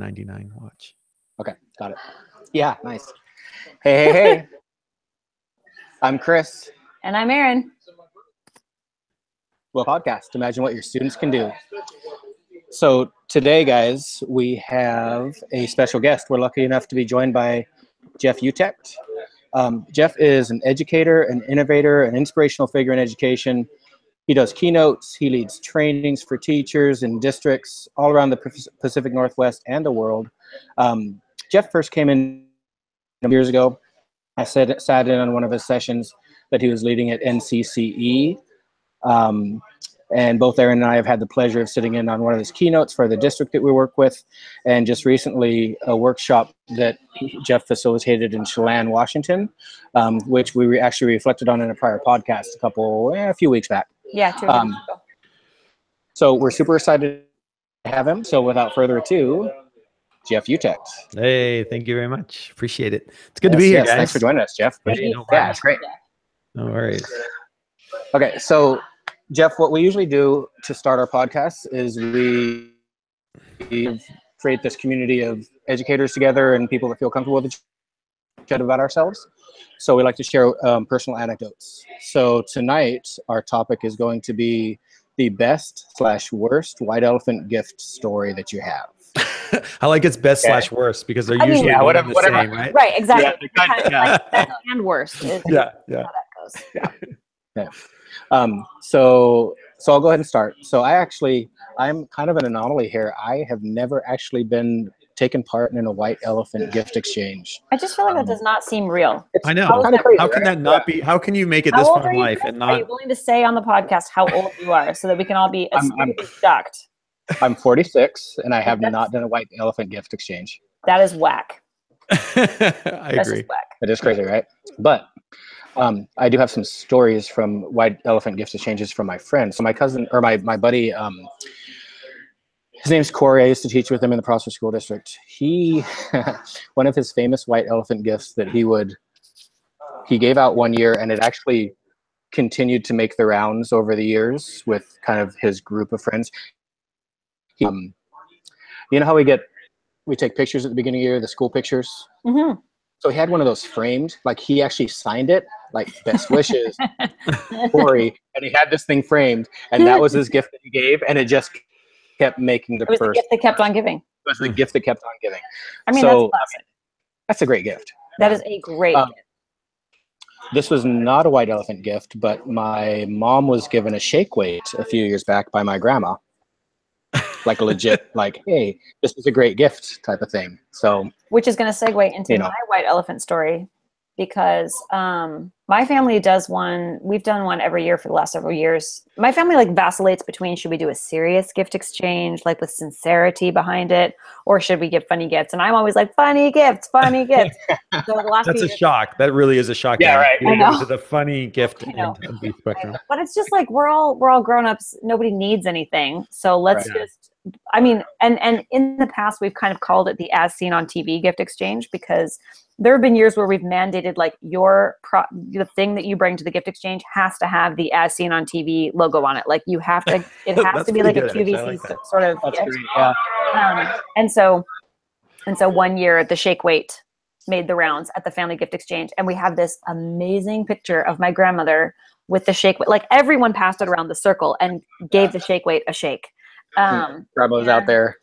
$99 watch. Okay, got it. Yeah, nice. Hey. I'm Chris. And I'm Erin. Well, podcast. Imagine what your students can do. So today, guys, we have a special guest. We're lucky enough to be joined by Jeff Utrecht. Jeff is an educator, an innovator, an inspirational figure in education. He does keynotes. He leads trainings for teachers in districts all around the Pacific Northwest and the world. Jeff first came in years ago. I sat in on one of his sessions that he was leading at NCCE. And both Erin and I have had the pleasure of sitting in on one of his keynotes for the district that we work with. And just recently, a workshop that Jeff facilitated in Chelan, Washington, which we actually reflected on in a prior podcast a few weeks back. Yeah, 2 weeks ago. So we're super excited to have him. So without further ado, Jeff Utrecht. Hey, thank you very much. Appreciate it. It's good to be here, guys. Thanks for joining us, Jeff. Yeah, it's great. No worries. Okay, so Jeff, what we usually do to start our podcast is we create this community of educators together and people that feel comfortable with each other about ourselves. So we like to share personal anecdotes. So tonight, our topic is going to be the best/worst white elephant gift story that you have. I like it's best/worst because they're usually whatever. Same, right? Right, exactly. Yeah. Like best and worst. Yeah. How that goes. Yeah. So I'll go ahead and start. So I'm kind of an anomaly here. I have never actually been taken part in a white elephant gift exchange. I just feel like that does not seem real. I know. Crazy, how can that not be? How can you make it this far in life and not? Are you willing to say on the podcast how old you are so that we can all be shocked? I'm 46 and I have not done a white elephant gift exchange. That is whack. I agree. It is crazy, right? But I do have some stories from white elephant gift exchanges from my friends. So my cousin or my buddy, his name's Corey. I used to teach with him in the Prosper School District. One of his famous white elephant gifts that he gave out one year, and it actually continued to make the rounds over the years with kind of his group of friends. You know how we take pictures at the beginning of the year, the school pictures? Mm-hmm. So he had one of those framed, like he actually signed it, like best wishes, Corey, and he had this thing framed, and that was his gift that he gave, and it just kept making the the gift that kept on giving. It was the gift that kept on giving. I mean, that's classic. That's a great gift. That is a great gift. This was not a white elephant gift, but my mom was given a shake weight a few years back by my grandma. Like a legit, like, hey, this is a great gift type of thing. So, which is going to segue into my white elephant story, because my family does one. We've done one every year for the last several years. My family like vacillates between should we do a serious gift exchange, like with sincerity behind it, or should we give funny gifts? And I'm always like, funny gifts. So the last that's a shock. That really is a shock. Yeah, right. I know. To the funny gift and the spectrum. But it's just like we're all grown-ups. Nobody needs anything. So let's just. I mean, and in the past, we've kind of called it the as seen on TV gift exchange, because there have been years where we've mandated like the thing that you bring to the gift exchange has to have the as seen on TV logo on it. Like it has to be like a QVC sort of gift. Great, yeah. And so one year the shake weight made the rounds at the family gift exchange, and we have this amazing picture of my grandmother with the shake weight. Like everyone passed it around the circle and gave the shake weight a shake. Grandma's out there.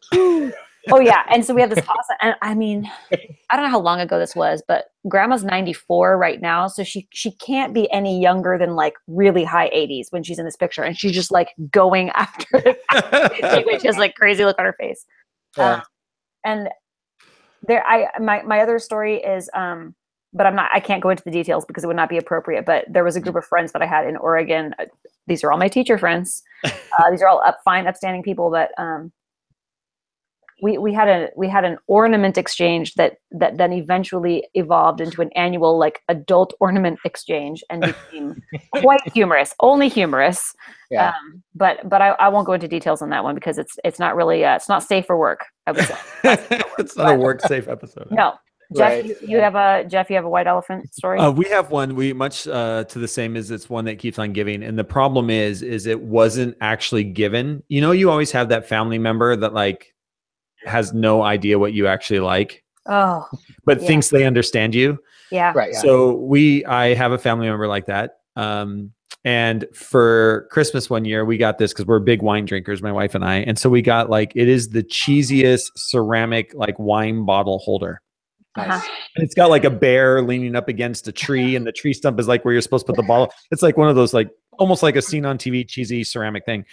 Oh yeah. And so we have this awesome, and I mean, I don't know how long ago this was, but grandma's 94 right now. So she can't be any younger than like really high 80s when she's in this picture. And she's just like going after it. She has like crazy look on her face. Yeah. And there, my other story is, but I can't go into the details because it would not be appropriate, but there was a group of friends that I had in Oregon. These are all my teacher friends. These are all fine, upstanding people, but, we had an ornament exchange that then eventually evolved into an annual like adult ornament exchange and became quite humorous, only humorous. Yeah. But I won't go into details on that one because it's not really it's not safe for work, I would say. It's not a work safe episode. No. Jeff, Right. you have a white elephant story? We have one. We much to the same as it's one that keeps on giving. And the problem is it wasn't actually given. You know, you always have that family member that like has no idea what you actually like, Oh, but yeah. thinks they understand you. Yeah. Right. Yeah. So I have a family member like that. And for Christmas one year, we got this because we're big wine drinkers, my wife and I. And so we got like, it is the cheesiest ceramic like wine bottle holder. Nice. And it's got like a bear leaning up against a tree, and the tree stump is like where you're supposed to put the bottle. It's like one of those, like almost like a scene on TV, cheesy ceramic thing.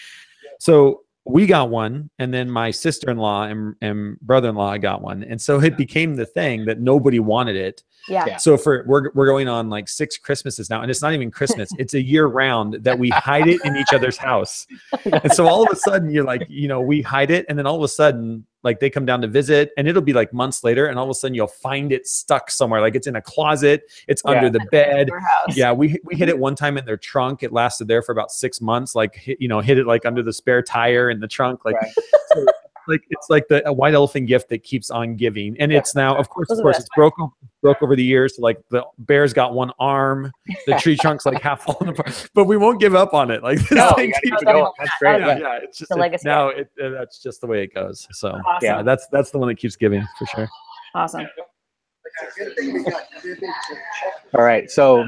So we got one, and then my sister-in-law and brother-in-law got one. And so it became the thing that nobody wanted it. Yeah. So we're going on like 6 Christmases now, and it's not even Christmas. It's a year round that we hide it in each other's house. And so all of a sudden you're like, we hide it. And then all of a sudden, like they come down to visit, and it'll be like months later. And all of a sudden you'll find it stuck somewhere. Like it's in a closet, it's under the bed. Yeah. We hid it one time in their trunk. It lasted there for about 6 months. Like, hid it like under the spare tire in the trunk. Like, so, like it's like a white elephant gift that keeps on giving. And it's now, of course, it's broke over the years. So like the bear's got one arm, the tree trunk's like half falling apart, but we won't give up on it. Like this thing keeps going. That's great. Yeah, it's just the legacy. Now that's just the way it goes. So Awesome. yeah, that's the one that keeps giving for sure. Awesome. All right. So,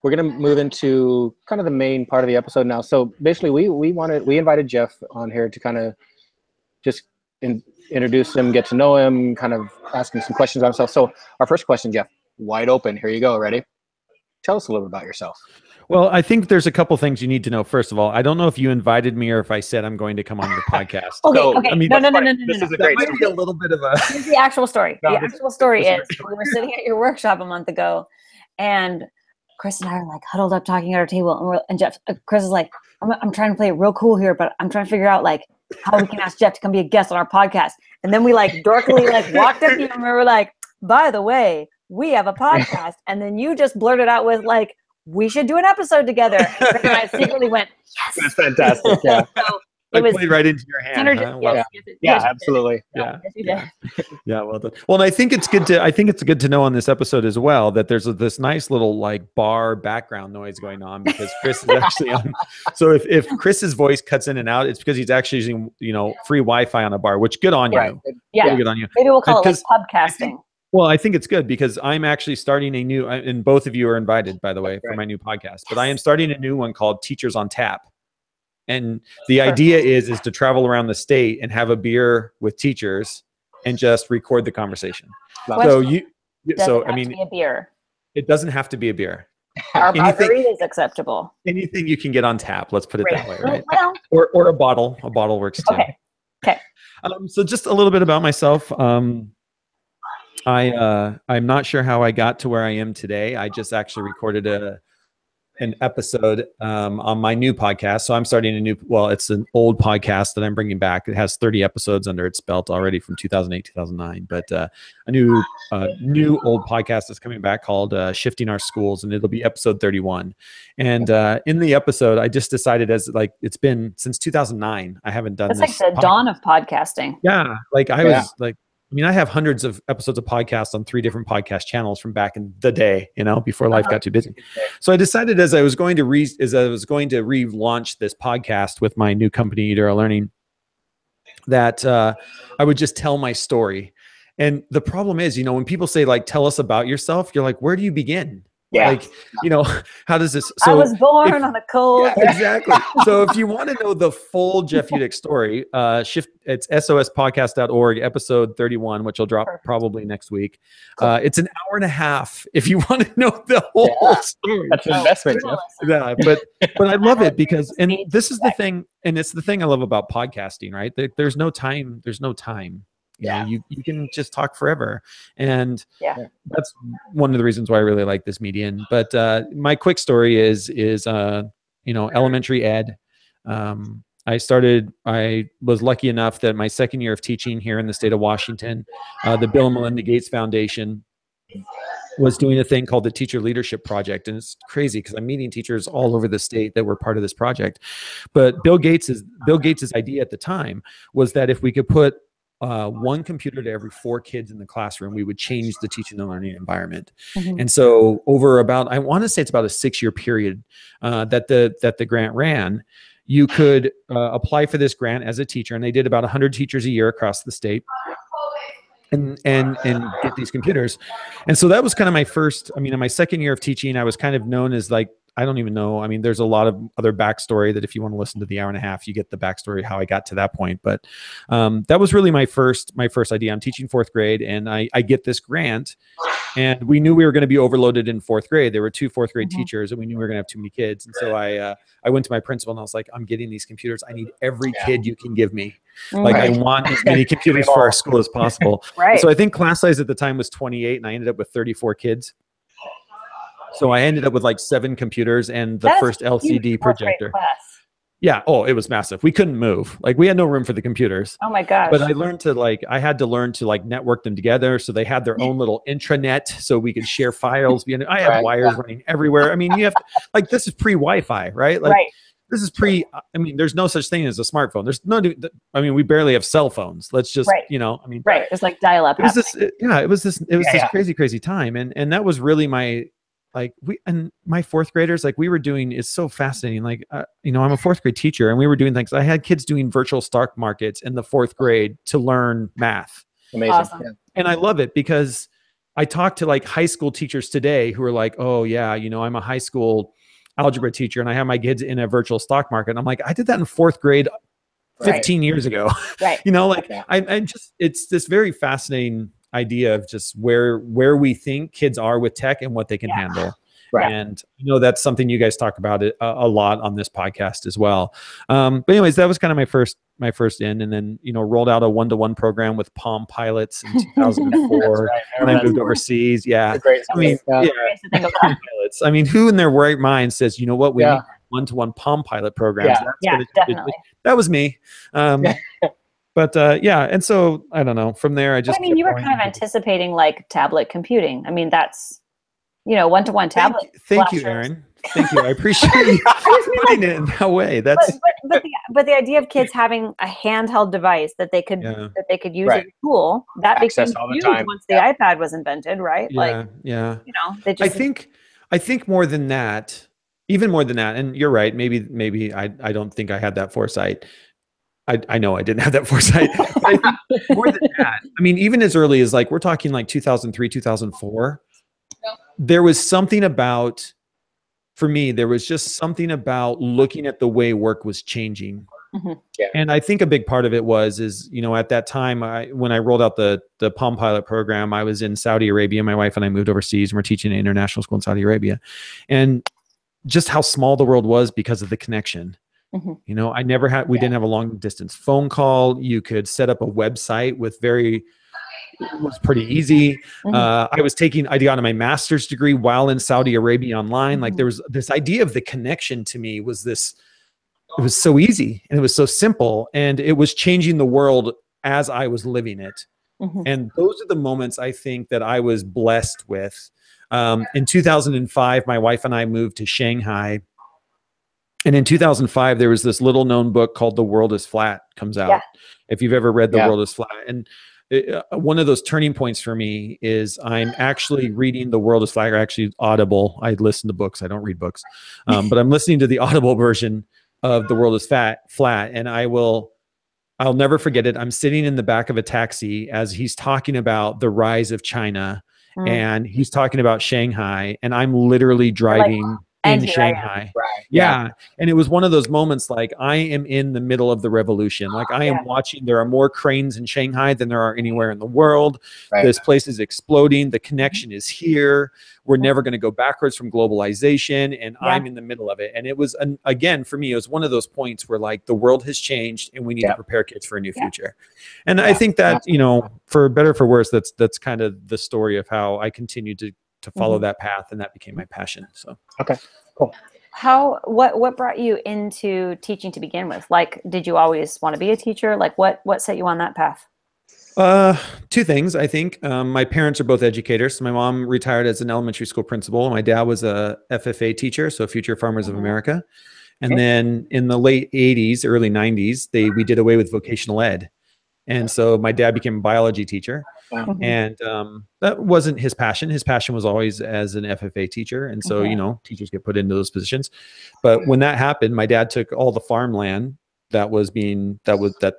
we're going to move into kind of the main part of the episode now. So basically we invited Jeff on here to kind of just introduce him, get to know him, kind of ask him some questions on himself. So our first question, Jeff, wide open. Here you go. Ready? Tell us a little bit about yourself. Well, I think there's a couple things you need to know. First of all, I don't know if you invited me or if I said I'm going to come on your podcast. Okay. I mean, no. This is a great might be a little bit of a. Here's the actual story. No, the actual story is we were sitting at your workshop a month ago, and Chris and I are like huddled up talking at our table, and Chris is like, I'm trying to play it real cool here, but I'm trying to figure out like how we can ask Jeff to come be a guest on our podcast. And then we like dorkily like walked up to you and we were like, by the way, we have a podcast. And then you just blurted out with like, we should do an episode together. And I secretly went, yes. That's fantastic. Yeah. So I played right into your hand. Huh? Well, Yeah, absolutely. Yeah. Yes, you did. Yeah, well done. Well, and I think it's good to know on this episode as well that there's this nice little like bar background noise going on because Chris is actually on. So if Chris's voice cuts in and out, it's because he's actually using free Wi-Fi on a bar, which good on you. Yeah. Really good on you. Maybe we'll call it like pubcasting. Well, I think it's good because I'm actually starting a new, and both of you are invited, by the way, for my new podcast. But I am starting a new one called Teachers on Tap. And the idea is to travel around the state and have a beer with teachers and just record the conversation. So I mean, a beer. It doesn't have to be a beer. Our margarita is acceptable. Anything you can get on tap. Let's put it that way, right? Well, Or a bottle. A bottle works too. Okay. So just a little bit about myself. I'm not sure how I got to where I am today. I just actually recorded an episode on my new podcast. So I'm starting it's an old podcast that I'm bringing back. It has 30 episodes under its belt already from 2008, 2009, but a new old podcast is coming back called Shifting Our Schools, and it'll be episode 31. And in the episode, I just decided it's been since 2009. I haven't done this. It's like the dawn of podcasting. Yeah. I have hundreds of episodes of podcasts on 3 different podcast channels from back in the day, before life got too busy. So I decided as I was going to relaunch this podcast with my new company, Youre Learning, that I would just tell my story. And the problem is, when people say like, tell us about yourself, you're like, where do you begin? Yeah. Like, how does this? So I was born on a cold. Yeah, exactly. So if you want to know the full Jeff Utecht story, it's sospodcast.org, episode 31, which will drop probably next week. It's an hour and a half if you want to know the whole story. That's an investment, Jeff. Yeah, but I love it because, and this is the thing, and it's the thing I love about podcasting, right? There's no time. There's no time. You can just talk forever. And that's one of the reasons why I really like this medium. But my quick story is elementary ed. I was lucky enough that my second year of teaching here in the state of Washington, the Bill and Melinda Gates Foundation was doing a thing called the Teacher Leadership Project. And it's crazy because I'm meeting teachers all over the state that were part of this project. But Bill Gates's idea at the time was that if we could put one computer to every 4 kids in the classroom, we would change the teaching and learning environment. Mm-hmm. And so over I want to say it's about a 6-year period that the grant ran, you could apply for this grant as a teacher, and they did about 100 teachers a year across the state, and get these computers. And so that was kind of my first, I mean, in my second year of teaching, I was kind of known as like, I don't even know. I mean, there's a lot of other backstory that if you want to listen to the hour and a half, you get the backstory, how I got to that point. But that was really my first idea. I'm teaching fourth grade, and I get this grant, and we knew we were going to be overloaded in fourth grade. There were 2 fourth grade teachers, and we knew we were going to have too many kids. And so I went to my principal and I was like, I'm getting these computers. I need every kid you can give me. Like I want as many computers for our school as possible. Right. So I think class size at the time was 28, and I ended up with 34 kids. So I ended up with like 7 computers and the first LCD projector. Yeah. Oh, it was massive. We couldn't move. Like we had no room for the computers. Oh my gosh. But I learned to I had to learn to like network them together. So they had their own little intranet so we could share files. I had wires running everywhere. I mean, you have to, like, this is pre-Wi-Fi, right? Like this is I mean, there's no such thing as a smartphone. There's no, I mean, we barely have cell phones. Let's just, I mean, it was like dial-up. It was this crazy, crazy time. And that was really my, like my fourth graders, like we were doing, it's so fascinating. Like, I'm a fourth grade teacher, and we were doing things. I had kids doing virtual stock markets in the fourth grade to learn math. Amazing. Awesome. Yeah. And I love it because I talk to like high school teachers today who are like, oh yeah, I'm a high school algebra teacher and I have my kids in a virtual stock market. And I'm like, I did that in fourth grade 15 years ago. Right. I just, it's this very fascinating idea of just where we think kids are with tech and what they can handle. Right. And that's something you guys talk about it a lot on this podcast as well. But anyways, that was kind of my first in, and then rolled out a 1-to-1 program with Palm Pilots in 2004 when I moved overseas. Yeah, I mean, pilots. I mean, who in their right mind says, we need 1-to-1 Palm Pilot programs? Definitely. That was me. But and so I don't know. From there, I mean, you were kind of anticipating like tablet computing. I mean, that's 1-to-1 tablet. Thank you, Erin. Thank you. I appreciate you putting it in that way. That's but the idea of kids having a handheld device that they could use as a tool that became huge once the iPad was invented, right? They just. I think more than that, even more than that, and you're right. Maybe I don't think I had that foresight. I know I didn't have that foresight. But I think more than that, I mean, even as early as like, we're talking like 2003, 2004, there was something about, for me, there was just something about looking at the way work was changing. Mm-hmm. Yeah. And I think a big part of it is, at that time, when I rolled out the Palm Pilot program, I was in Saudi Arabia. My wife and I moved overseas, and we're teaching at an international school in Saudi Arabia. And just how small the world was because of the connection. Mm-hmm. We didn't have a long distance phone call. You could set up a website it was pretty easy. Mm-hmm. I got my master's degree while in Saudi Arabia online. Mm-hmm. Like there was this idea of the connection to me it was so easy and it was so simple, and it was changing the world as I was living it. Mm-hmm. And those are the moments I think that I was blessed with. In 2005, my wife and I moved to Shanghai. And in 2005, there was this little known book called The World is Flat comes out. Yeah. If you've ever read The World is Flat. And one of those turning points for me is I'm actually reading The World is Flat, or actually Audible. I listen to books. I don't read books. But I'm listening to the Audible version of The World is Flat. And I'll never forget it. I'm sitting in the back of a taxi as he's talking about the rise of China. And he's talking about Shanghai. And I'm literally driving in Shanghai. Right. Yeah. And it was one of those moments, like I am in the middle of the revolution. Like I am watching, there are more cranes in Shanghai than there are anywhere in the world. Right. This place is exploding. The connection is here. We're never going to go backwards from globalization. And I'm in the middle of it. And it was, again, for me, it was one of those points where like the world has changed and we need to prepare kids for a new future. And I think that, for better or for worse, that's kind of the story of how I continued to follow that path, and that became my passion. So okay, cool. What brought you into teaching to begin with? Like, did you always want to be a teacher? Like, what set you on that path? 2 things, I think. My parents are both educators. My mom retired as an elementary school principal. My dad was a FFA teacher, so Future Farmers of America. And then in the late 80s, early 90s, we did away with vocational ed. And so my dad became a biology teacher. And that wasn't his passion. His passion was always as an FFA teacher. And so, you know, teachers get put into those positions. But when that happened, my dad took all the farmland that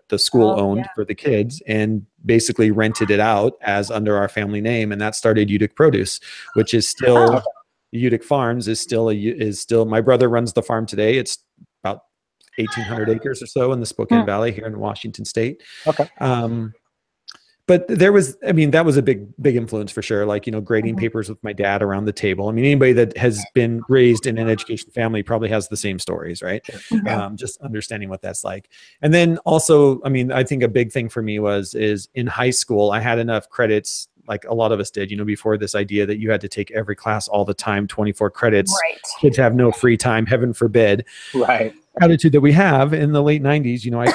the school owned for the kids and basically rented it out as under our family name. And that started Udic Produce, which is still Udic Farms is still my brother runs the farm today. It's about 1,800 acres or so in the Spokane Valley here in Washington State. Okay. But there was, I mean, that was a big influence for sure. Like, you know, grading papers with my dad around the table. I mean, anybody that has been raised in an education family probably has the same stories, right? Just understanding what that's like. And then also, I mean, I think a big thing for me is in high school, I had enough credits, like a lot of us did, you know, before this idea that you had to take every class all the time, 24 credits. Right. Kids have no free time, heaven forbid. Right. Attitude that we have in the late 90s, you know, I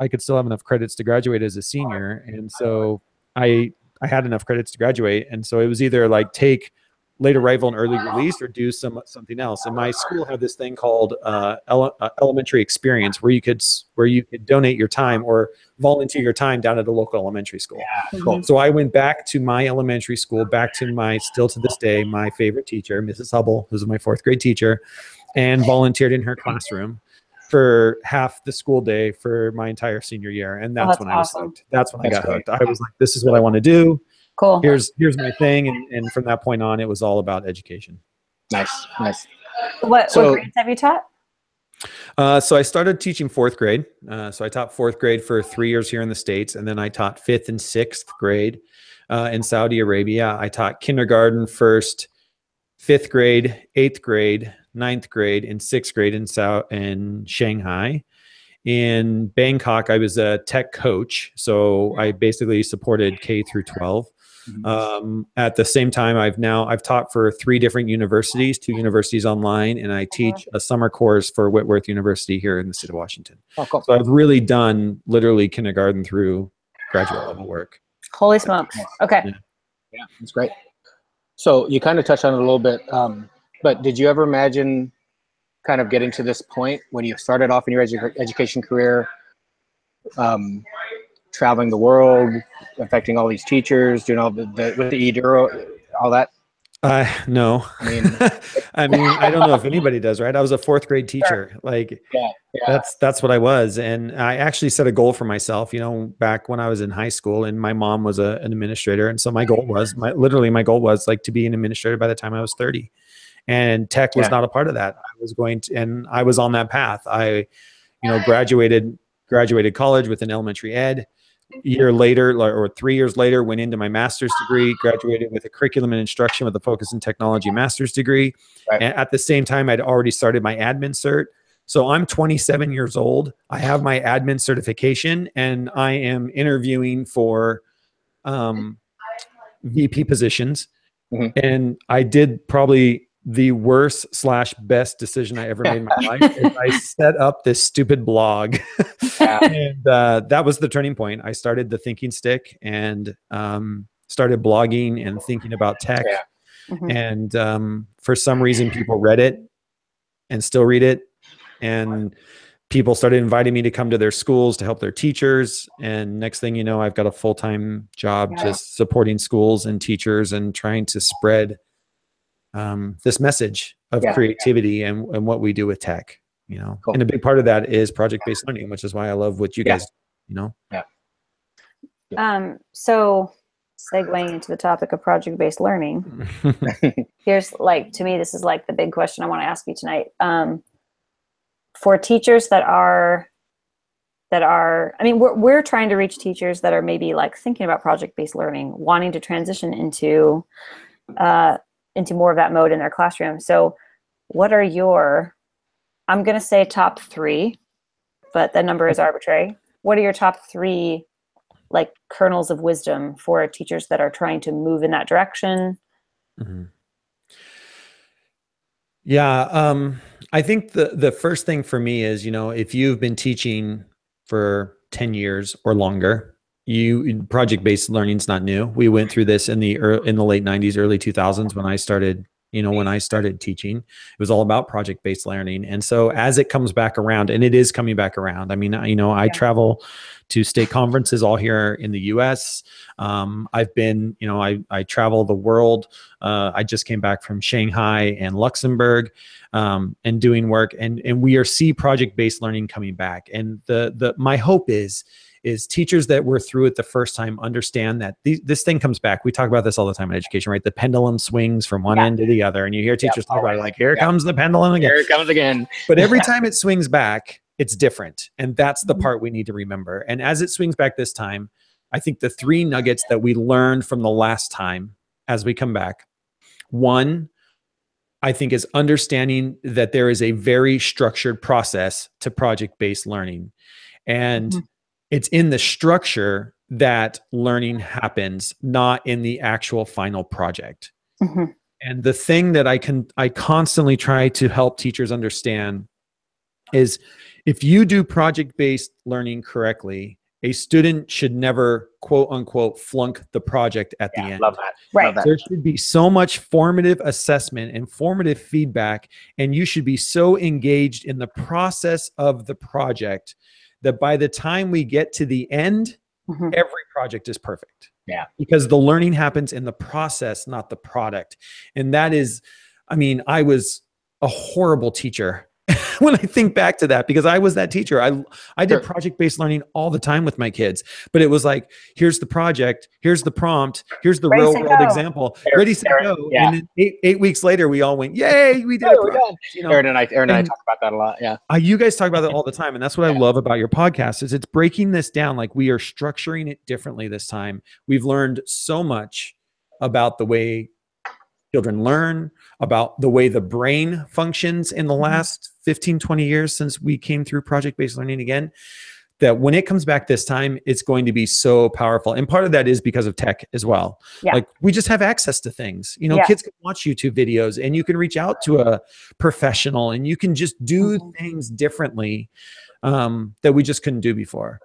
could still have enough credits to graduate as a senior. And so I had enough credits to graduate. And so it was either like take late arrival and early release or do something else. And my school had this thing called elementary experience where you could donate your time or volunteer your time down at a local elementary school. Yeah, cool. So I went back to my elementary school, back to still to this day, my favorite teacher, Mrs. Hubble, who's my 4th grade teacher, and volunteered in her classroom for half the school day for my entire senior year. And that's when I was hooked. That's when I got hooked. I was like, this is what I want to do. Cool. Here's my thing. And from that point on, it was all about education. Nice. What grades have you taught? So I started teaching 4th grade. So I taught 4th grade for 3 years here in the States. And then I taught 5th and 6th grade in Saudi Arabia. I taught kindergarten, 1st, 5th grade, 8th grade, 9th grade, and 6th grade in Shanghai. In Bangkok, I was a tech coach. So I basically supported K through 12. At the same time, I've taught for 3 different universities, 2 universities online, and I teach a summer course for Whitworth University here in the state of Washington. Oh, cool. So I've really done literally kindergarten through graduate level work. Holy smokes. Okay. Yeah, that's great. So you kind of touched on it a little bit, but did you ever imagine kind of getting to this point when you started off in your education career, traveling the world, affecting all these teachers, doing all with the Youre, all that? No. I mean, I don't know if anybody does, right? I was a 4th grade teacher. Like, that's what I was. And I actually set a goal for myself, you know, back when I was in high school, and my mom was an administrator. And so my goal was like to be an administrator by the time I was 30. And tech was not a part of that. I was on that path. I, you know, graduated college with an elementary ed. Year later, or 3 years later, went into my master's degree, graduated with a curriculum and instruction with a focus in technology master's degree. Right. And at the same time, I'd already started my admin cert. So I'm 27 years old. I have my admin certification, and I am interviewing for VP positions. And I did probably the worst / best decision I ever made in my life. Is I set up this stupid blog. And that was the turning point. I started the Thinking Stick and started blogging and thinking about tech. And for some reason, people read it and still read it. And people started inviting me to come to their schools to help their teachers. And next thing you know, I've got a full-time job just supporting schools and teachers and trying to spread this message of creativity and what we do with tech, you know. Cool. And a big part of that is project-based learning, which is why I love what you guys, you know. So segueing into the topic of project-based learning, here's like, to me, this is like the big question I want to ask you tonight. For teachers that are, I mean, we're trying to reach teachers that are maybe like thinking about project-based learning, wanting to transition into more of that mode in their classroom. So what are your, I'm going to say top 3, but the number is arbitrary. What are your top 3 like kernels of wisdom for teachers that are trying to move in that direction? Yeah. I think the first thing for me is, you know, if you've been teaching for 10 years or longer, project-based learning is not new. We went through this in the late 90s, early 2000s when I started you know, when I started teaching. It was all about project-based learning. And so as it comes back around, and it is coming back around, I mean, you know, I travel to state conferences all here in the US. I've been, you know, I travel the world. I just came back from Shanghai and Luxembourg, and doing work, and we are see project-based learning coming back. And my hope is teachers that were through it the first time understand that this thing comes back. We talk about this all the time in education, right? The pendulum swings from one end to the other, and you hear teachers talk about it like, here comes the pendulum again. Here it comes again. But every time it swings back, it's different. And that's the part we need to remember. And as it swings back this time, I think the 3 nuggets that we learned from the last time as we come back, one, I think, is understanding that there is a very structured process to project-based learning. And it's in the structure that learning happens, not in the actual final project. And the thing that I constantly try to help teachers understand is, if you do project-based learning correctly, a student should never, quote unquote, flunk the project at the end. Love that. Right. Love that. There should be so much formative assessment and formative feedback, and you should be so engaged in the process of the project that by the time we get to the end, every project is perfect. Yeah. Because the learning happens in the process, not the product. And that is, I mean, I was a horrible teacher when I think back to that, because I was that teacher. I did project-based learning all the time with my kids, but it was like, here's the project, here's the prompt, here's the real world example, ready, set, go. And then 8 weeks later, we all went, yay, we did it. You know? Aaron and I talk about that a lot. Yeah. You guys talk about that all the time. And that's what I love about your podcast, is it's breaking this down. Like, we are structuring it differently this time. We've learned so much about the way children learn, about the way the brain functions in the last 15, 20 years since we came through project-based learning again, that when it comes back this time, it's going to be so powerful. And part of that is because of tech as well. Like, we just have access to things. You know, kids can watch YouTube videos, and you can reach out to a professional, and you can just do things differently that we just couldn't do before.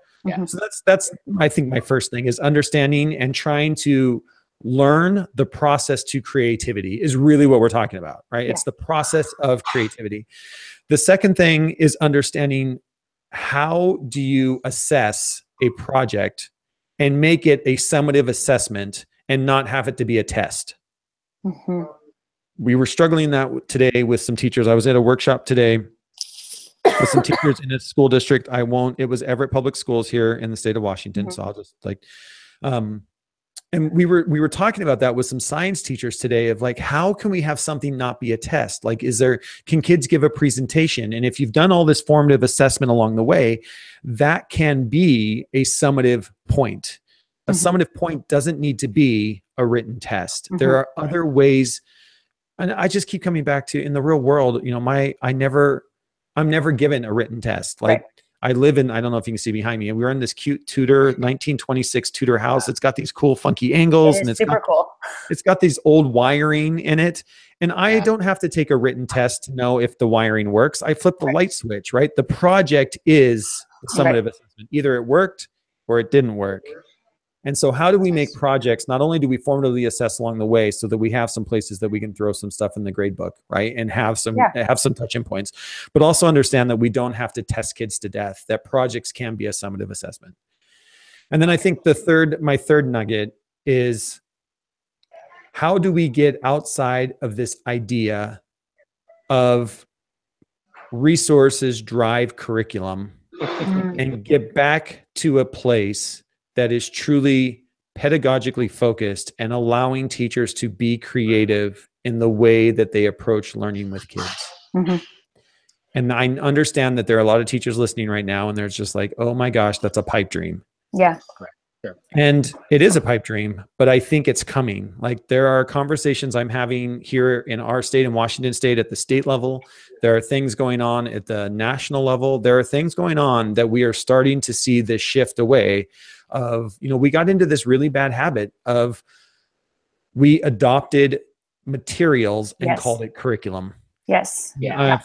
So that's I think my first thing is understanding and trying to learn the process to creativity is really what we're talking about, right? It's the process of creativity. The second thing is understanding, how do you assess a project and make it a summative assessment and not have it to be a test. We were struggling that today with some teachers. I was at a workshop today with some teachers in a school district. It was Everett Public Schools here in the state of Washington. So I'll just like, and we were talking about that with some science teachers today, of like, how can we have something not be a test? Like, can kids give a presentation? And if you've done all this formative assessment along the way, that can be a summative point. A summative point doesn't need to be a written test. There are other ways. And I just keep coming back to, in the real world, you know, I'm never given a written test. Like, I live in, I don't know if you can see behind me, and we're in this cute Tudor 1926 Tudor house. It's got these cool funky angles, and it's super cool. It's got these old wiring in it. And I don't have to take a written test to know if the wiring works. I flip the light switch, right? The project is the summative assessment. Either it worked or it didn't work. And so how do we make projects? Not only do we formatively assess along the way so that we have some places that we can throw some stuff in the grade book, right? And have some touch-in points, but also understand that we don't have to test kids to death, that projects can be a summative assessment. And then I think my third nugget is, how do we get outside of this idea of resources drive curriculum and get back to a place that is truly pedagogically focused and allowing teachers to be creative in the way that they approach learning with kids. And I understand that there are a lot of teachers listening right now, and they're just like, oh my gosh, that's a pipe dream. Yeah. And it is a pipe dream, but I think it's coming. Like, there are conversations I'm having here in our state, in Washington State, at the state level. There are things going on at the national level. There are things going on that we are starting to see this shift away of, you know, we got into this really bad habit of, we adopted materials and called it curriculum. Yes.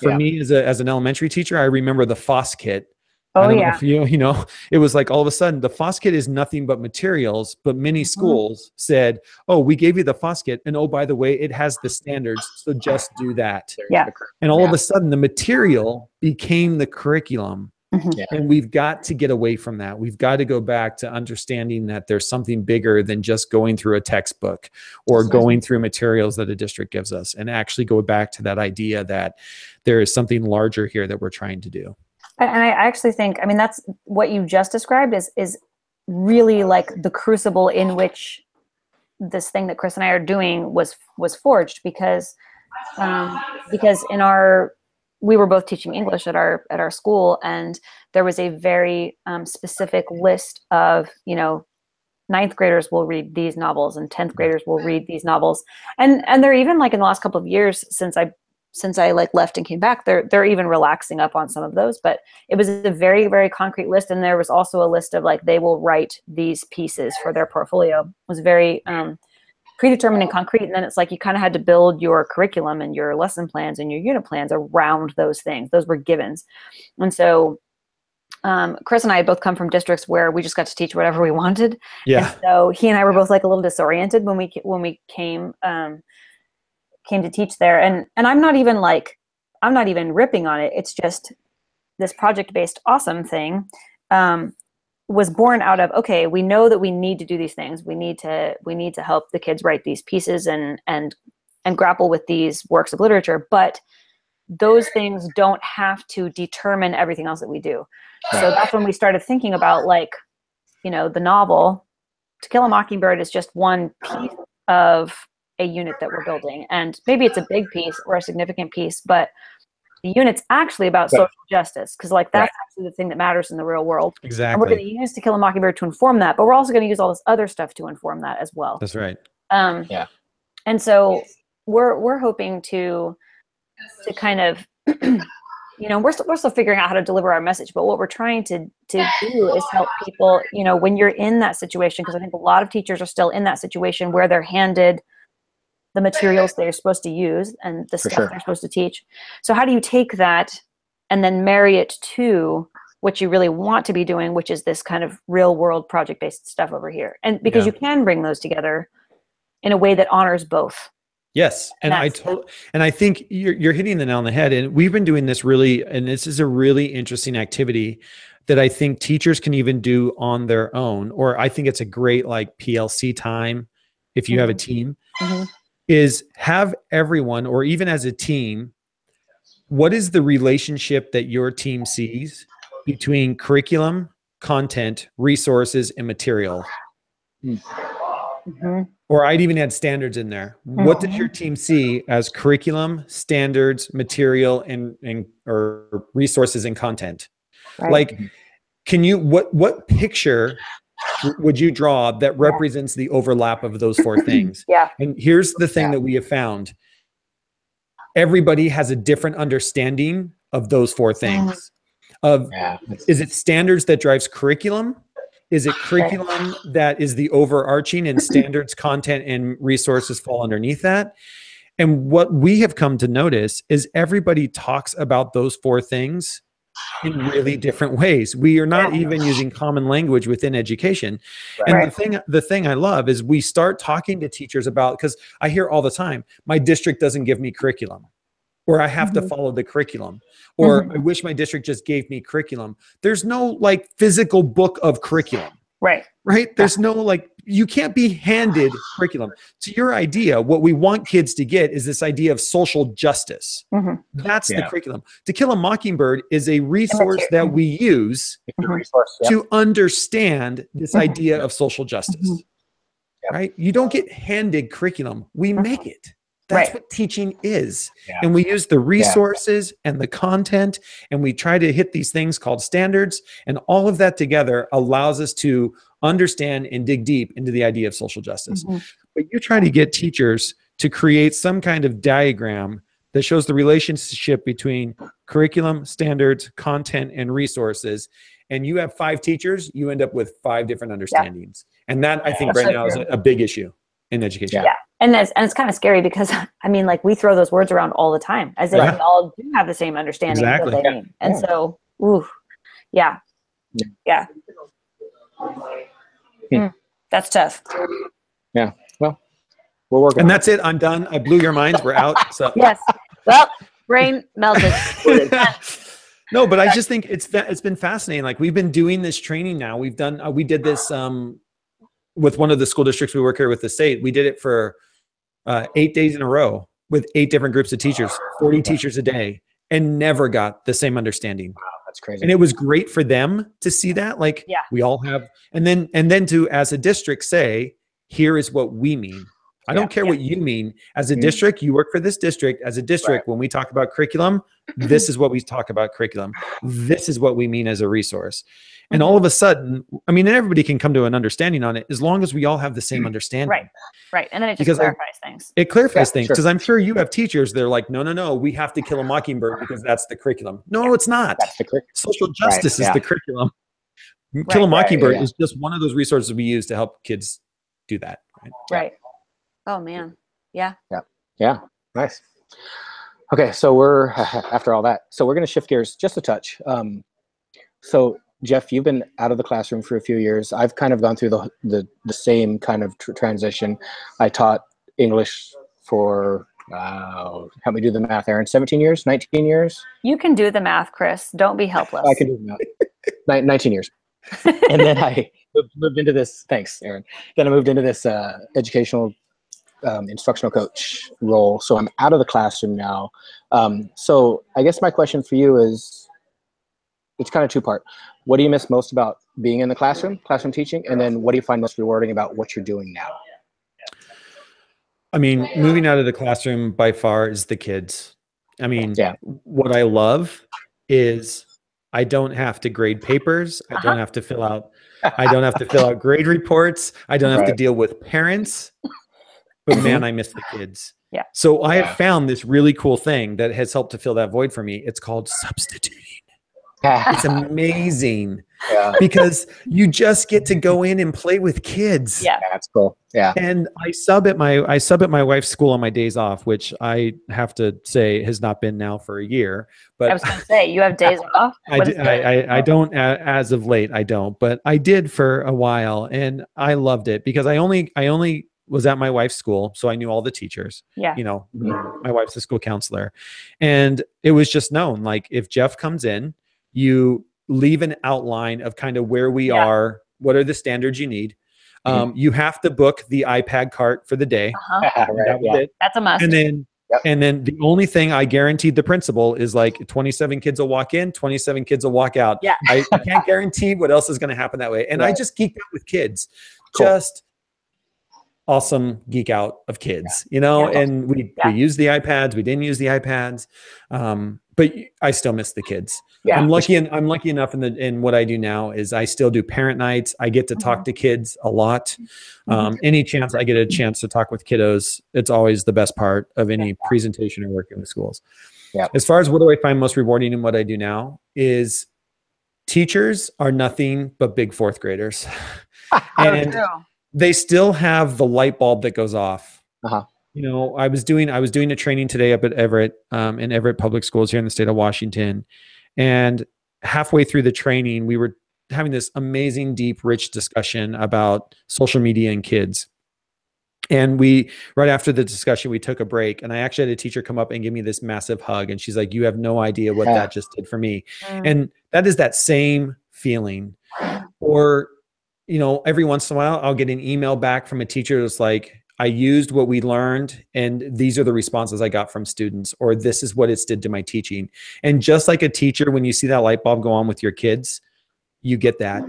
For me as an elementary teacher, I remember the FOSS kit Oh, I don't know yeah. if it was like all of a sudden the FOSS kit is nothing but materials, but many schools said, oh, we gave you the FOSS kit. And oh, by the way, it has the standards. So just do that. Yeah. And all of a sudden the material became the curriculum. Yeah. And we've got to get away from that. We've got to go back to understanding that there's something bigger than just going through a textbook or going through materials that a district gives us, and actually go back to that idea that there is something larger here that we're trying to do. And I actually think, I mean, that's what you just described is really like the crucible in which this thing that Chris and I are doing was forged, because we were both teaching English at our school, and there was a very specific list of, ninth graders will read these novels and 10th graders will read these novels. And they're even like in the last couple of years since I like left and came back, they're even relaxing up on some of those, but it was a very, very concrete list. And there was also a list of like, they will write these pieces for their portfolio. It was very predetermined and concrete. And then it's like, you kind of had to build your curriculum and your lesson plans and your unit plans around those things. Those were givens. And so Chris and I both come from districts where we just got to teach whatever we wanted. Yeah. And so he and I were both like a little disoriented when we came to teach there. And I'm not even ripping on it. It's just this project-based awesome thing was born out of, okay, we know that we need to do these things. We need to help the kids write these pieces and grapple with these works of literature, but those things don't have to determine everything else that we do. So that's when we started thinking about, like, the novel To Kill a Mockingbird is just one piece of a unit that we're building, and maybe it's a big piece or a significant piece, but the unit's actually about social justice, because like that's actually the thing that matters in the real world. Exactly. And we're going to use To Kill a Mockingbird to inform that, but we're also going to use all this other stuff to inform that as well. That's right. And so we're hoping to kind of we're still figuring out how to deliver our message, but what we're trying to do is help people, when you're in that situation, because I think a lot of teachers are still in that situation where they're handed the materials they're supposed to use and the stuff they're supposed to teach. So how do you take that and then marry it to what you really want to be doing, which is this kind of real world project-based stuff over here? And because you can bring those together in a way that honors both. Yes. And I think you're hitting the nail on the head. And we've been doing this and this is a really interesting activity that I think teachers can even do on their own, or I think it's a great like PLC time if you have a team. Is have everyone, or even as a team, what is the relationship that your team sees between curriculum, content, resources, and material? Or I'd even add standards in there. What does your team see as curriculum, standards, material, or resources and content? Like, can you, what picture would you draw that represents the overlap of those four things? And here's the thing that we have found. Everybody has a different understanding of those four things. Is it standards that drives curriculum? Is it curriculum that is the overarching, and standards, content, and resources fall underneath that? And what we have come to notice is everybody talks about those four things in really different ways. We are not even using common language within education. And the thing I love is we start talking to teachers about, because I hear all the time, my district doesn't give me curriculum, or I have to follow the curriculum, or I wish my district just gave me curriculum. There's no like physical book of curriculum. Right? There's no like, you can't be handed curriculum. To your idea, what we want kids to get is this idea of social justice. That's the curriculum. To Kill a Mockingbird is a resource that we use to understand this idea of social justice. Right? You don't get handed curriculum. We make it. That's what teaching is. And we use the resources and the content, and we try to hit these things called standards, and all of that together allows us to understand and dig deep into the idea of social justice. But you try to get teachers to create some kind of diagram that shows the relationship between curriculum, standards, content, and resources, and you have 5 teachers, you end up with 5 different understandings. And that, I think, right now is a big issue in education. And it's kind of scary, because I mean, like, we throw those words around all the time as if we all do have the same understanding of what they mean. And so, Yeah. Yeah. That's tough. Yeah. Well, we're working And on that's it. I'm done. I blew your minds. We're out. So Yes. Well, brain melted. no, but I just think it's been fascinating. Like we've been doing this training now. We did this with one of the school districts we work here with the state. We did it for 8 days in a row with 8 different groups of teachers, 40 teachers a day, and never got the same understanding. Wow, that's crazy. And it was great for them to see that. Like we all have, and then to, as a district, say, here is what we mean. I don't care what you mean. As a district, you work for this district. As a district, when we talk about curriculum, this is what we talk about curriculum. This is what we mean as a resource. And all of a sudden, I mean, and everybody can come to an understanding on it as long as we all have the same understanding. Right. Right. And then it just clarifies things. It clarifies things because I'm sure you have teachers. They're like, no, we have to kill a mockingbird because that's the curriculum. No, it's not. That's the curriculum. Social justice is the curriculum. Kill a Mockingbird is just one of those resources we use to help kids do that. Right. Oh man. Yeah. Yeah. Nice. Okay. So we're after all that. So we're going to shift gears just a touch. So Jeff, you've been out of the classroom for a few years. I've kind of gone through the same kind of transition. I taught English for, help me do the math, Aaron, 17 years, 19 years? You can do the math, Chris. Don't be helpless. I can do the math. 19 years. And then I moved into this, thanks, Aaron. Then I moved into this educational instructional coach role. So I'm out of the classroom now. So I guess my question for you is, it's kind of two-part. What do you miss most about being in the classroom teaching? And then what do you find most rewarding about what you're doing now? I mean, moving out of the classroom by far is the kids. I mean, what I love is I don't have to grade papers. I don't have to fill out grade reports. I don't have to deal with parents. But man, I miss the kids. Yeah. So I have found this really cool thing that has helped to fill that void for me. It's called substituting. It's amazing because you just get to go in and play with kids. Yeah, that's cool. Yeah. And I sub at my wife's school on my days off, which I have to say has not been now for a year. But I was going to say, you have days off? I don't as of late. I don't, but I did for a while, and I loved it because I only was at my wife's school, so I knew all the teachers. Yeah. You know, my wife's a school counselor, and it was just known, like, if Jeff comes in, you leave an outline of kind of where we are, what are the standards you need. You have to book the iPad cart for the day. That's a must. And then the only thing I guaranteed the principal is like 27 kids will walk in, 27 kids will walk out. Yeah. I can't guarantee what else is going to happen that way. And I just geeked out with kids. Cool. Just awesome geek out of kids, you know, and we used the iPads, we didn't use the iPads. But I still miss the kids. Yeah. I'm lucky enough in what I do now is I still do parent nights. I get to talk to kids a lot. Any chance I get a chance to talk with kiddos, it's always the best part of any presentation or working with schools. Yeah. As far as what do I find most rewarding in what I do now is teachers are nothing but big fourth graders. And they still have the light bulb that goes off. You know, I was doing a training today up at Everett, in Everett Public Schools here in the state of Washington. And halfway through the training, we were having this amazing, deep, rich discussion about social media and kids. And right after the discussion, we took a break, and I actually had a teacher come up and give me this massive hug. And she's like, you have no idea what that just did for me. And that is that same feeling. Or, you know, every once in a while, I'll get an email back from a teacher that's like, I used what we learned, and these are the responses I got from students, or this is what it's did to my teaching. And just like a teacher, when you see that light bulb go on with your kids, you get that.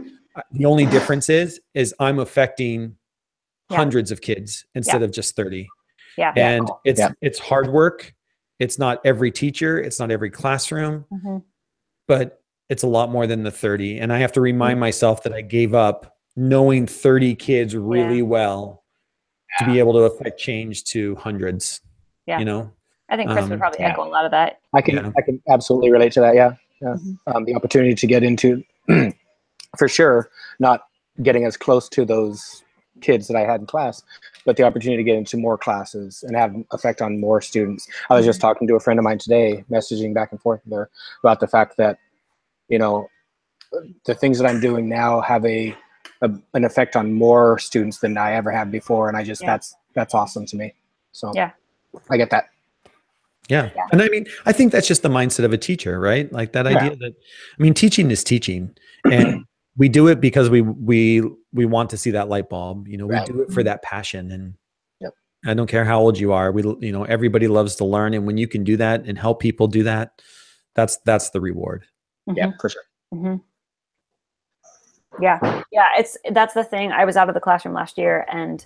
The only difference is I'm affecting hundreds of kids instead of just 30. Yeah. And it's hard work. It's not every teacher. It's not every classroom, but it's a lot more than the 30. And I have to remind myself that I gave up knowing 30 kids really well to be able to affect change to hundreds. Yeah. You know, I think Chris would probably echo a lot of that. I can absolutely relate to that. Yeah. The opportunity to get into, for sure, not getting as close to those kids that I had in class, but the opportunity to get into more classes and have an effect on more students. I was just talking to a friend of mine today, messaging back and forth there about the fact that, you know, the things that I'm doing now have an effect on more students than I ever have before. And I just, that's awesome to me. So Yeah. I get that. Yeah. And I mean, I think that's just the mindset of a teacher, right? Like that idea that, I mean, teaching is teaching, and we do it because we want to see that light bulb, you know, we do it for that passion. And I don't care how old you are. You know, everybody loves to learn. And when you can do that and help people do that, that's the reward. Yeah, for sure. Yeah. That's the thing. I was out of the classroom last year, and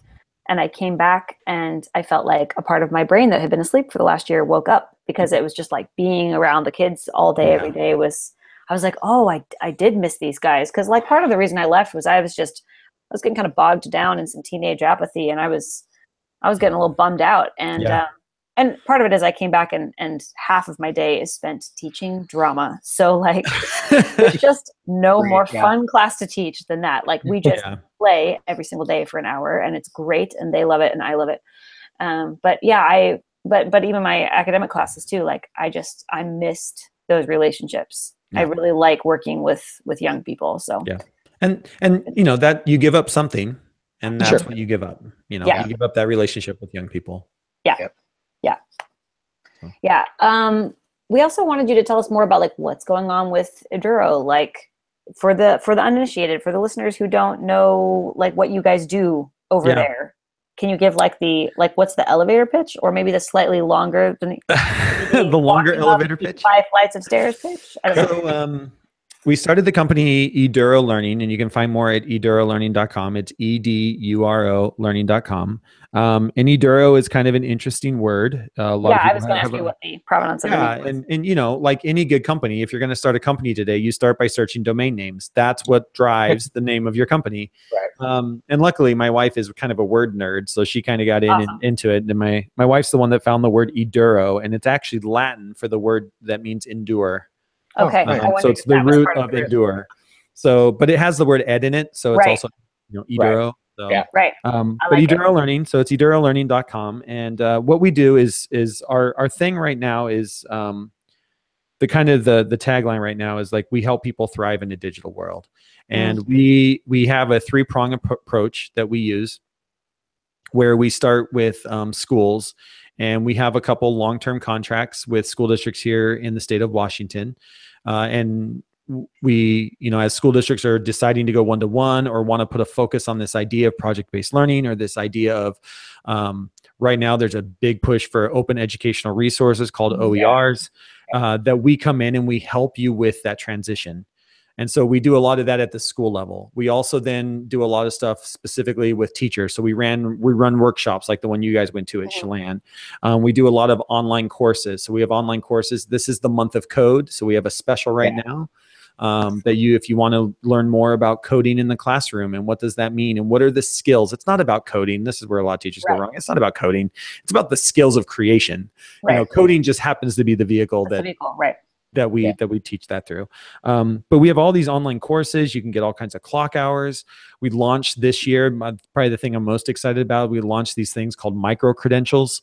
I came back, and I felt like a part of my brain that had been asleep for the last year woke up, because it was just like being around the kids all day, every day I was like, oh, I did miss these guys. Cause like part of the reason I left was I was getting kind of bogged down in some teenage apathy, and I was getting a little bummed out. And part of it is I came back and half of my day is spent teaching drama. So like, there's just no more fun class to teach than that. Like we just play every single day for an hour, and it's great, and they love it and I love it. But even my academic classes too, like I missed those relationships. I really like working with young people. So and you know that you give up something, and that's what you give up. You know, you give up that relationship with young people. We also wanted you to tell us more about like what's going on with Youre, like for the uninitiated, for the listeners who don't know like what you guys do over there. Can you give like what's the elevator pitch, or maybe the slightly longer than the longer elevator pitch, 5 flights of stairs pitch? I don't know. So we started the company Youre Learning, and you can find more at edurolearning.com. It's EDURO learning.com. And Youre is kind of an interesting word. A lot of people I was going to ask you what the provenance of it was. And you know, like any good company, if you're going to start a company today, you start by searching domain names. That's what drives the name of your company. And luckily, my wife is kind of a word nerd, so she kind of got into it. And my wife's the one that found the word Eduro, and it's actually Latin for the word that means endure. Okay. So it's the root of endure. So, but it has the word ed in it. So it's also, you know, Eduro. So, but Youre Learning. So it's edurolearning.com. And what we do is our thing right now is the kind of the tagline right now is like, we help people thrive in a digital world. And we have a 3-prong approach that we use, where we start with schools. And we have a couple long-term contracts with school districts here in the state of Washington. And we, you know, as school districts are deciding to go one-to-one, or want to put a focus on this idea of project-based learning, or this idea of, right now there's a big push for open educational resources called OERs, that we come in and we help you with that transition. And so we do a lot of that at the school level. We also then do a lot of stuff specifically with teachers. So we run workshops like the one you guys went to at Chelan. We do a lot of online courses. So we have online courses. This is the month of code. So we have a special right now that if you want to learn more about coding in the classroom, and what does that mean, and what are the skills. It's not about coding. This is where a lot of teachers go wrong. It's not about coding. It's about the skills of creation. You know, coding just happens to be the vehicle that we teach that through. But we have all these online courses. You can get all kinds of clock hours. We launched this year, probably the thing I'm most excited about, we launched these things called micro credentials.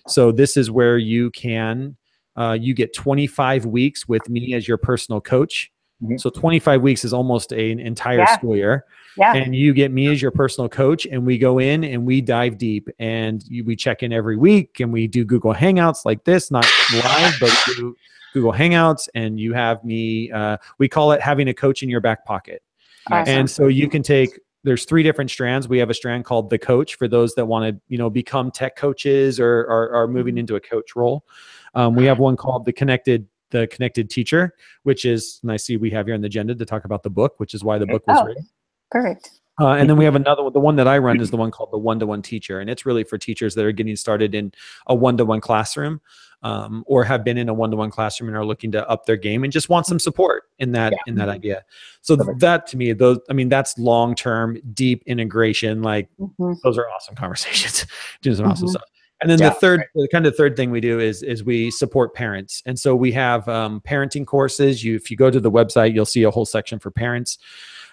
So this is where you can, you get 25 weeks with me as your personal coach. So 25 weeks is almost an entire school year. And you get me as your personal coach, and we go in and we dive deep, and we check in every week, and we do Google Hangouts like this, not live, but we do Google Hangouts, and you have me, we call it having a coach in your back pocket. And so you can take, there's 3 different strands. We have a strand called the coach for those that want to, you know, become tech coaches or are moving into a coach role. We have one called the connected teacher, which is, and I see we have here on the agenda to talk about the book, which is why the book was written. Perfect. And then we have another one. The one that I run is the one called the one-to-one teacher. And it's really for teachers that are getting started in a one-to-one classroom, or have been in a one-to-one classroom and are looking to up their game and just want some support in that idea. So that, to me, that's long-term, deep integration. Like those are awesome conversations, doing some awesome stuff. And then the third thing we do is we support parents. And so we have parenting courses. If you go to the website, you'll see a whole section for parents.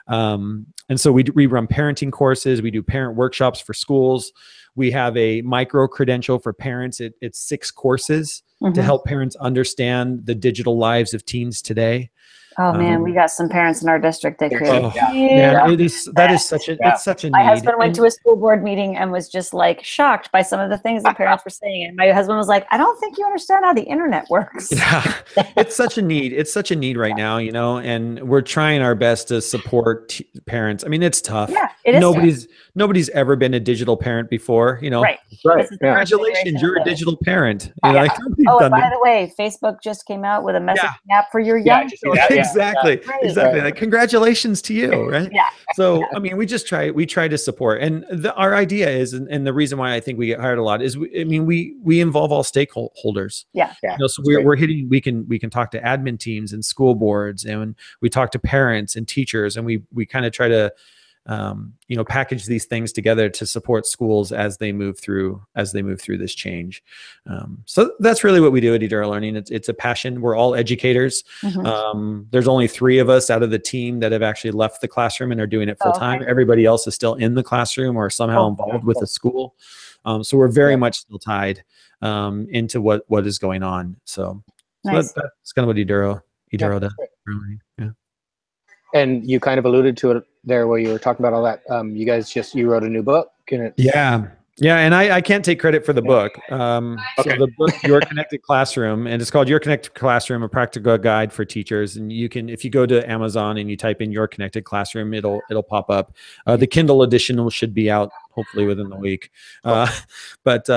And so we run parenting courses. We do parent workshops for schools. We have a micro credential for parents. It's 6 courses to help parents understand the digital lives of teens today. Oh man, we got some parents in our district that create. Oh man, that is such a it's such a My need. husband went to a school board meeting and was just like shocked by some of the things that parents were saying. And my husband was like, I don't think you understand how the internet works. Yeah, it's such a need. It's such a need right now, you know, and we're trying our best to support parents. I mean, it's tough. Yeah, it is. Nobody's ever been a digital parent before, you know. Right. Right. Congratulations, you're a digital parent. You know, Yeah. like, Oh, and by the way, Facebook just came out with a messaging app for your young children. Exactly. Exactly. Like, congratulations to you, right? Yeah. So, I mean, we try to support. And our idea is, and the reason why I think we get hired a lot is, we involve all stakeholders. Yeah. You know, so we're hitting, we can talk to admin teams and school boards, and we talk to parents and teachers, and we kind of try to, you know, package these things together to support schools as they move through this change. So that's really what we do at Youre Learning. It's a passion. We're all educators. There's only 3 of us out of the team that have actually left the classroom and are doing it full time. Everybody else is still in the classroom or somehow involved with the school. So we're very much still tied into what is going on. So, that's kind of what Youre does. Yeah. And you kind of alluded to it there where you were talking about all that. You guys you wrote a new book. Yeah. And I can't take credit for the book. So the book, Your Connected Classroom, and it's called Your Connected Classroom, a practical guide for teachers. And you can, if you go to Amazon and you type in Your Connected Classroom, it'll pop up. The Kindle edition should be out hopefully within the week. But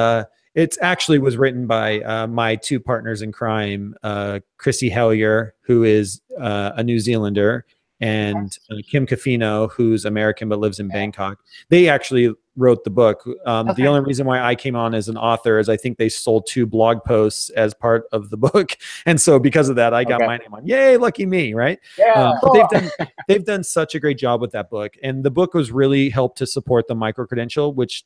it actually was written by my 2 partners in crime, Chrissy Hellier, who is a New Zealander, and Kim Cafino, who's American but lives in Bangkok. They actually wrote the book. The only reason why I came on as an author is I think they sold 2 blog posts as part of the book, and so because of that, I got my name on. Yay, lucky me, right? Yeah. But they've done such a great job with that book, and the book was really helped to support the micro credential, which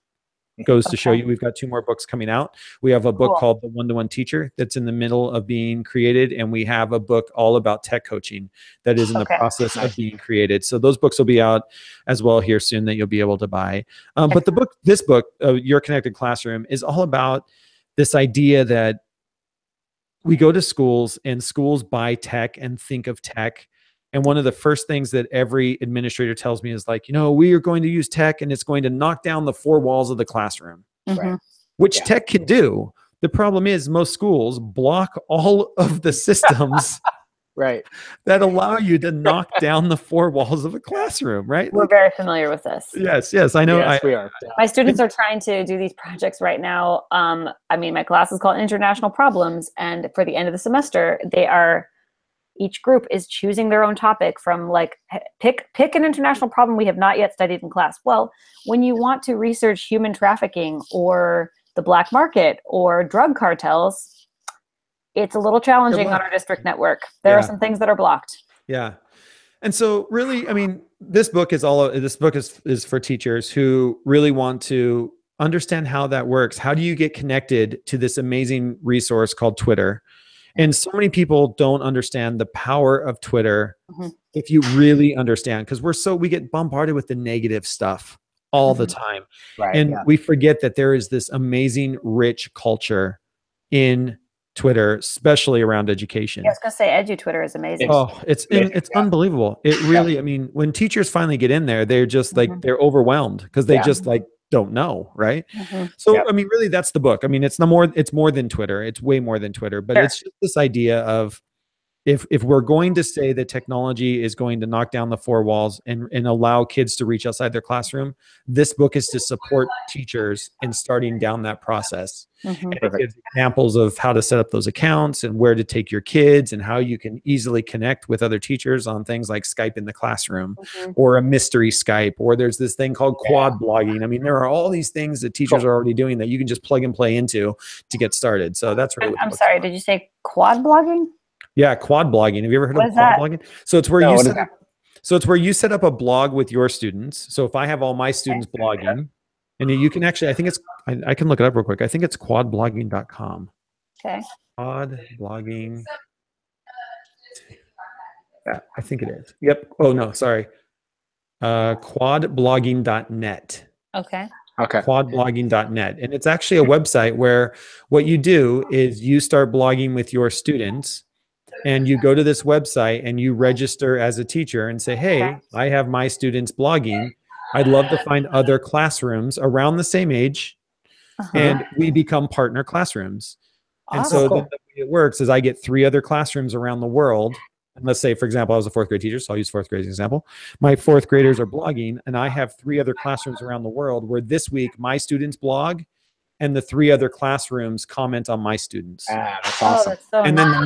goes to show you we've got 2 more books coming out. We have a book called The One-to-One Teacher that's in the middle of being created, and we have a book all about tech coaching that is in the process of being created. So those books will be out as well here soon that you'll be able to buy. But this book, Your Connected Classroom, is all about this idea that we go to schools and schools buy tech and think of tech. And one of the first things that every administrator tells me is like, you know, we are going to use tech and it's going to knock down the 4 walls of the classroom, which tech can do. The problem is most schools block all of the systems that allow you to knock down the 4 walls of a classroom, right? We're very familiar with this. Yes, I know. Yes, we are. My students are trying to do these projects right now. I mean, my class is called International Problems, and for the end of the semester, each group is choosing their own topic from like, pick an international problem we have not yet studied in class. Well, when you want to research human trafficking or the black market or drug cartels, it's a little challenging on our district network. There are some things that are blocked. Yeah. And so really, I mean, this book is for teachers who really want to understand how that works. How do you get connected to this amazing resource called Twitter? And so many people don't understand the power of Twitter if you really understand, because we get bombarded with the negative stuff all the time. And we forget that there is this amazing, rich culture in Twitter, especially around education. I was going to say Twitter is amazing. Oh, it's unbelievable. It really, I mean, when teachers finally get in there, they're just like, they're overwhelmed because they just like don't know, right? So I mean, really, that's the book. I mean, it's more than Twitter. It's way more than Twitter, but it's just this idea of if we're going to say that technology is going to knock down the 4 walls and allow kids to reach outside their classroom, this book is to support teachers in starting down that process. And it gives examples of how to set up those accounts and where to take your kids and how you can easily connect with other teachers on things like Skype in the classroom or a mystery Skype, or there's this thing called quad blogging. I mean, there are all these things that teachers are already doing that you can just plug and play into to get started. So that's really I'm sorry, did you say quad blogging? Yeah, quad blogging. Have you ever heard of quad blogging? So it's where you set up a blog with your students. So if I have all my students blogging, and you can actually, I think I can look it up real quick. I think it's quadblogging.com. Okay. Quad blogging. Yeah, I think it is. Yep. Oh no, sorry. Quadblogging.net. Okay. Quadblogging.net. And it's actually a website where what you do is you start blogging with your students. and you go to this website and you register as a teacher and say, hey, Okay. I have my students blogging. I'd love to find other classrooms around the same age, and we become partner classrooms. And so Awesome. then the way it works is I get 3 other classrooms around the world. And let's say, for example, I was a 4th grade teacher, so I'll use 4th grade as an example. My 4th graders are blogging, and I have 3 other classrooms around the world where this week my students blog, and the 3 other classrooms comment on my students. That's Oh, awesome. that's so And then the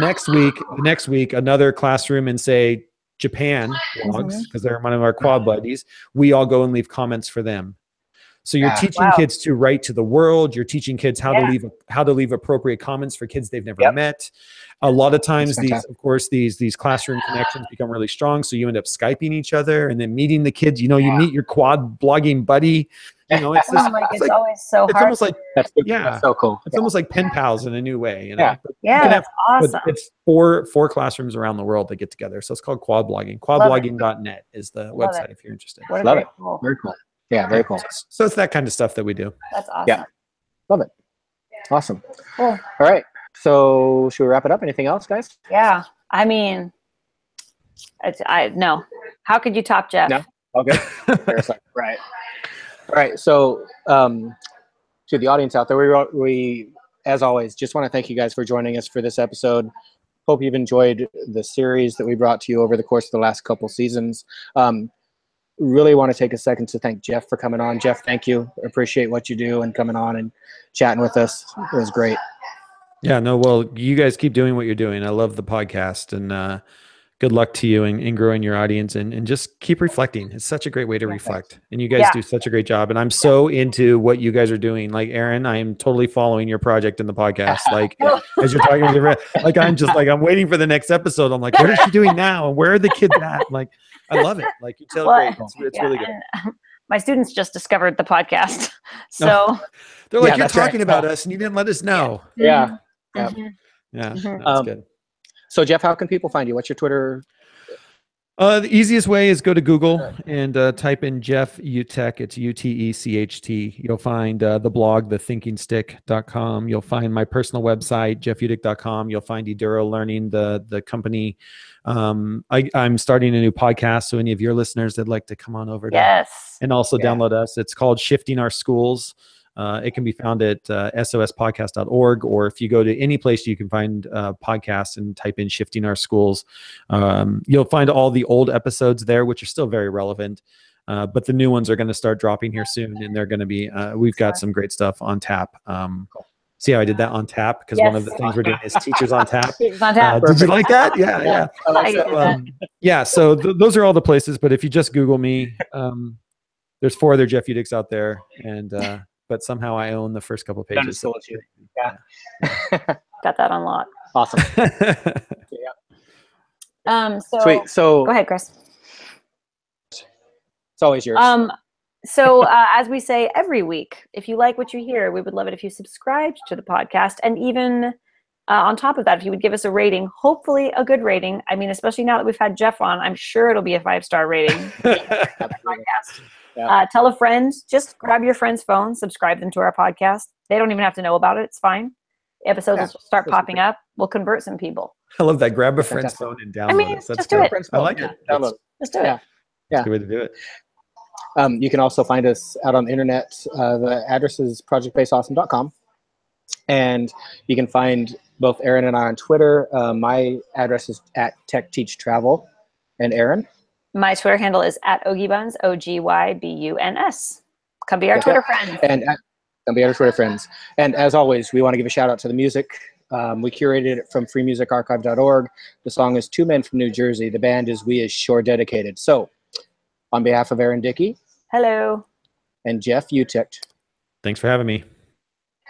next week, another classroom in, say, Japan blogs, because they're one of our quad buddies. We all go and leave comments for them. So you're teaching kids to write to the world. You're teaching kids how to leave appropriate comments for kids they've never met. A lot of times, these classroom connections become really strong. So you end up Skyping each other and then meeting the kids. You meet your quad blogging buddy. It's always so hard. It's almost like that's so cool. It's almost like pen pals in a new way. That's awesome. It's four classrooms around the world that get together. So it's called quad blogging. Quadblogging.net is the website if you're interested. Love it. Cool. Very cool. Yeah, very cool. So it's that kind of stuff that we do. That's awesome. Yeah, love it. Awesome. Cool. All right. So should we wrap it up? Anything else, guys? Yeah. I mean, no. How could you top Jeff? No. Okay. Right. All right. So to the audience out there, we as always just want to thank you guys for joining us for this episode. Hope you've enjoyed the series that we brought to you over the course of the last couple seasons. Really want to take a second to thank Jeff for coming on. Jeff, thank you. Appreciate what you do and coming on and chatting with us. It was great. Yeah, no, well, you guys keep doing what you're doing. I love the podcast, and good luck to you in growing your audience, and just keep reflecting. It's such a great way to reflect. And you guys do such a great job. And I'm so into what you guys are doing. Like, Aaron, I am totally following your project in the podcast. Like, as you're talking with I'm waiting for the next episode. I'm like, what is she doing now? And where are the kids at? Like, I love it. Like, you tell great. It's really good. My students just discovered the podcast. So they're like, you're talking about us and you didn't let us know. Yeah. That's good. So Jeff, how can people find you? What's your Twitter? The easiest way is go to Google and type in Jeff Utecht. It's UTECHT. You'll find the blog, thethinkingstick.com. You'll find my personal website, jeffutecht.com. You'll find Eduro Learning, the company. I'm starting a new podcast, so any of your listeners that'd like to come on over and also download us. It's called Shifting Our Schools. It can be found at sospodcast.org, or if you go to any place you can find podcasts and type in Shifting Our Schools, you'll find all the old episodes there, which are still very relevant. But the new ones are going to start dropping here soon, and they're going to be, we've got some great stuff on tap. See how I did that on tap? Because one of the things we're doing is Teachers on Tap. Teachers on Tap. Did you like that? Yeah. So those are all the places. But if you just Google me, there's 4 other Jeff Utechts out there, and but somehow I own the first couple pages. Got that on lock. Awesome. Sweet. So go ahead, Chris. It's always yours. So as we say every week, if you like what you hear, we would love it if you subscribed to the podcast, and even on top of that, if you would give us a rating, hopefully a good rating. I mean, especially now that we've had Jeff on, I'm sure it'll be a 5-star rating. Podcast. Tell a friend. Just grab your friend's phone, subscribe them to our podcast. They don't even have to know about it. It's fine. Episodes will start popping up. We'll convert some people. I love that. Grab a friend's phone and download it. Just do it. I like it. Just do it. That's a good way to do it. You can also find us out on the internet. The address is projectbasedawesome.com. And you can find both Aaron and I on Twitter. My address is @TechTeachTravel. And Aaron? My Twitter handle is @OgieBuns, OGYBUNS. Come be our Twitter friends. And come be our Twitter friends. And as always, we want to give a shout out to the music. We curated it from freemusicarchive.org. The song is 2 Men from New Jersey. The band is We Is Shore Dedicated. So, on behalf of Aaron Dickey. Hello. And Jeff Utecht. Thanks for having me.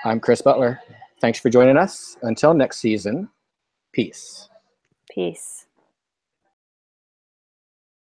I'm Chris Butler. Thanks for joining us. Until next season, peace. Peace.